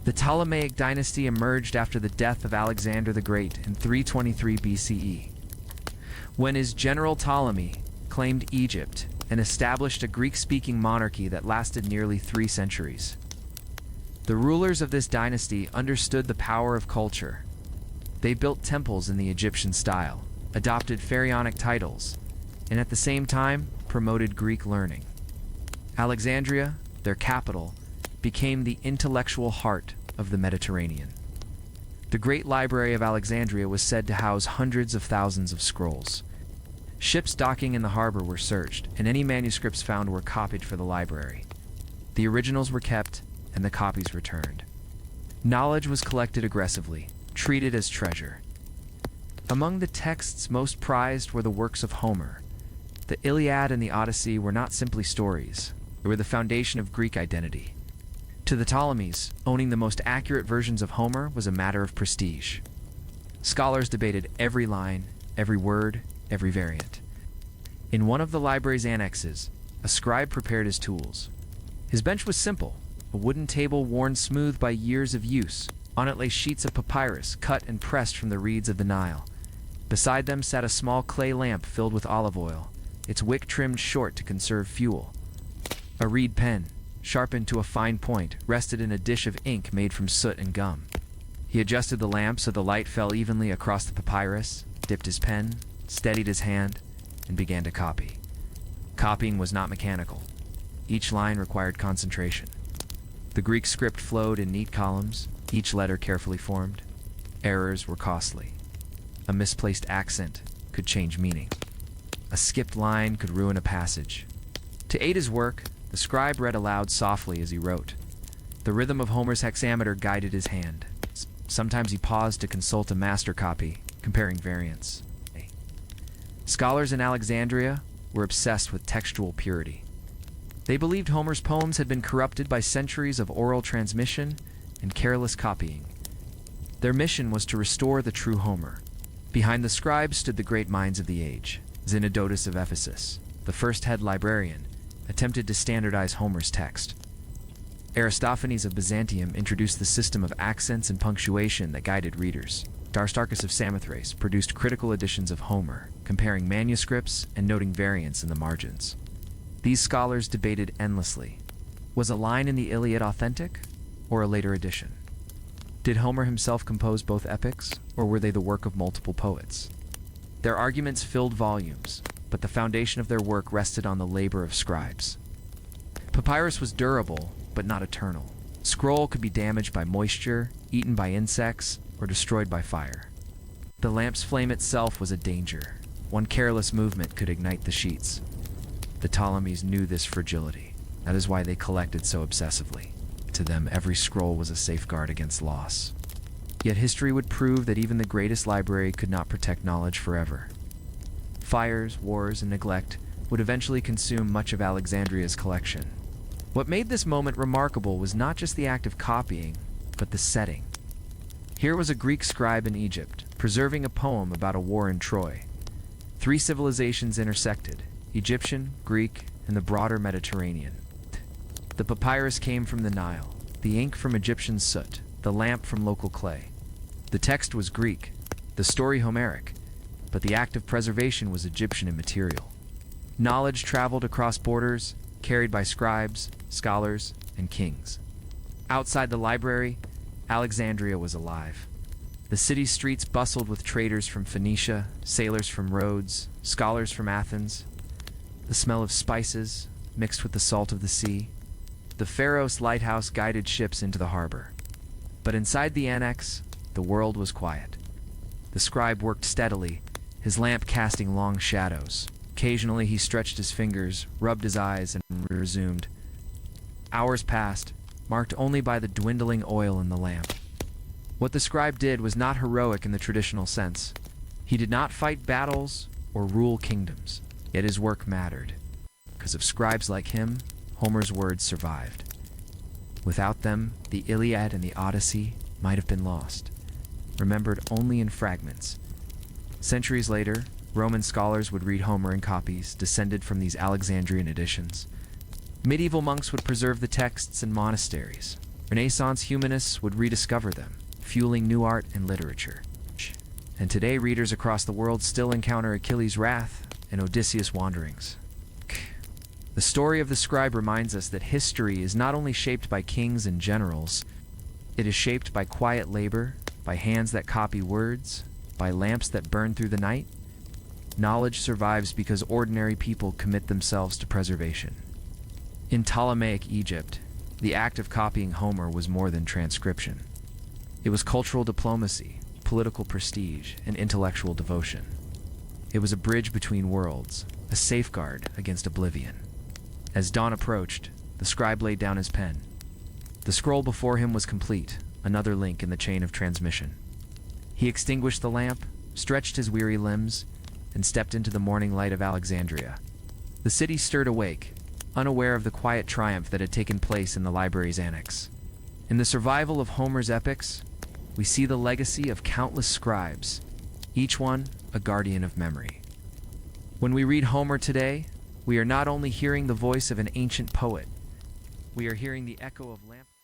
The Ptolemaic dynasty emerged after the death of Alexander the Great in 323 BCE, when his general Ptolemy claimed Egypt and established a Greek-speaking monarchy that lasted nearly 3 centuries. The rulers of this dynasty understood the power of culture. They built temples in the Egyptian style, adopted pharaonic titles, and at the same time promoted Greek learning. Alexandria, their capital, became the intellectual heart of the Mediterranean. The Great Library of Alexandria was said to house hundreds of thousands of scrolls. Ships docking in the harbor were searched, and any manuscripts found were copied for the library. The originals were kept, and the copies returned. Knowledge was collected aggressively, treated as treasure. Among the texts most prized were the works of Homer. The Iliad and the Odyssey were not simply stories, they were the foundation of Greek identity. To the Ptolemies, owning the most accurate versions of Homer was a matter of prestige. Scholars debated every line, every word, every variant. In one of the library's annexes, a scribe prepared his tools. His bench was simple, a wooden table worn smooth by years of use. On it lay sheets of papyrus, cut and pressed from the reeds of the Nile. Beside them sat a small clay lamp filled with olive oil, its wick trimmed short to conserve fuel. A reed pen, sharpened to a fine point, rested in a dish of ink made from soot and gum. He adjusted the lamp so the light fell evenly across the papyrus, dipped his pen, steadied his hand, and began to copy. Copying was not mechanical. Each line required concentration. The Greek script flowed in neat columns, each letter carefully formed. Errors were costly. A misplaced accent could change meaning. A skipped line could ruin a passage. To aid his work, the scribe read aloud softly as he wrote. The rhythm of Homer's hexameter guided his hand. Sometimes he paused to consult a master copy, comparing variants. Scholars in Alexandria were obsessed with textual purity. They believed Homer's poems had been corrupted by centuries of oral transmission and careless copying. Their mission was to restore the true Homer. Behind the scribes stood the great minds of the age. Zenodotus of Ephesus, the first head librarian, attempted to standardize Homer's text. Aristophanes of Byzantium introduced the system of accents and punctuation that guided readers. Aristarchus of Samothrace produced critical editions of Homer, comparing manuscripts and noting variants in the margins. These scholars debated endlessly. Was a line in the Iliad authentic, or a later edition? Did Homer himself compose both epics, or were they the work of multiple poets? Their arguments filled volumes, but the foundation of their work rested on the labor of scribes. Papyrus was durable, but not eternal. Scroll could be damaged by moisture, eaten by insects, or destroyed by fire. The lamp's flame itself was a danger. One careless movement could ignite the sheets. The Ptolemies knew this fragility. That is why they collected so obsessively. To them, every scroll was a safeguard against loss. Yet history would prove that even the greatest library could not protect knowledge forever. Fires, wars, and neglect would eventually consume much of Alexandria's collection. What made this moment remarkable was not just the act of copying, but the setting. Here was a Greek scribe in Egypt, preserving a poem about a war in Troy. 3 civilizations intersected: Egyptian, Greek, and the broader Mediterranean. The papyrus came from the Nile, the ink from Egyptian soot, the lamp from local clay. The text was Greek, the story Homeric, but the act of preservation was Egyptian in material. Knowledge traveled across borders, carried by scribes, scholars, and kings. Outside the library, Alexandria was alive. The city's streets bustled with traders from Phoenicia, sailors from Rhodes, scholars from Athens. The smell of spices, mixed with the salt of the sea. The Pharos lighthouse guided ships into the harbor. But inside the annex, the world was quiet. The scribe worked steadily, his lamp casting long shadows. Occasionally he stretched his fingers, rubbed his eyes, and resumed. Hours passed, marked only by the dwindling oil in the lamp. What the scribe did was not heroic in the traditional sense. He did not fight battles or rule kingdoms, yet his work mattered. Because of scribes like him, Homer's words survived. Without them, the Iliad and the Odyssey might have been lost, remembered only in fragments. Centuries later, Roman scholars would read Homer in copies descended from these Alexandrian editions. Medieval monks would preserve the texts in monasteries. Renaissance humanists would rediscover them, fueling new art and literature. And today, readers across the world still encounter Achilles' wrath and Odysseus' wanderings. The story of the scribe reminds us that history is not only shaped by kings and generals, it is shaped by quiet labor, by hands that copy words, by lamps that burn through the night. Knowledge survives because ordinary people commit themselves to preservation. In Ptolemaic Egypt, the act of copying Homer was more than transcription. It was cultural diplomacy, political prestige, and intellectual devotion. It was a bridge between worlds, a safeguard against oblivion. As dawn approached, the scribe laid down his pen. The scroll before him was complete, another link in the chain of transmission. He extinguished the lamp, stretched his weary limbs, and stepped into the morning light of Alexandria. The city stirred awake, unaware of the quiet triumph that had taken place in the library's annex. In the survival of Homer's epics, we see the legacy of countless scribes, each one a guardian of memory. When we read Homer today, we are not only hearing the voice of an ancient poet, we are hearing the echo of Lamplight.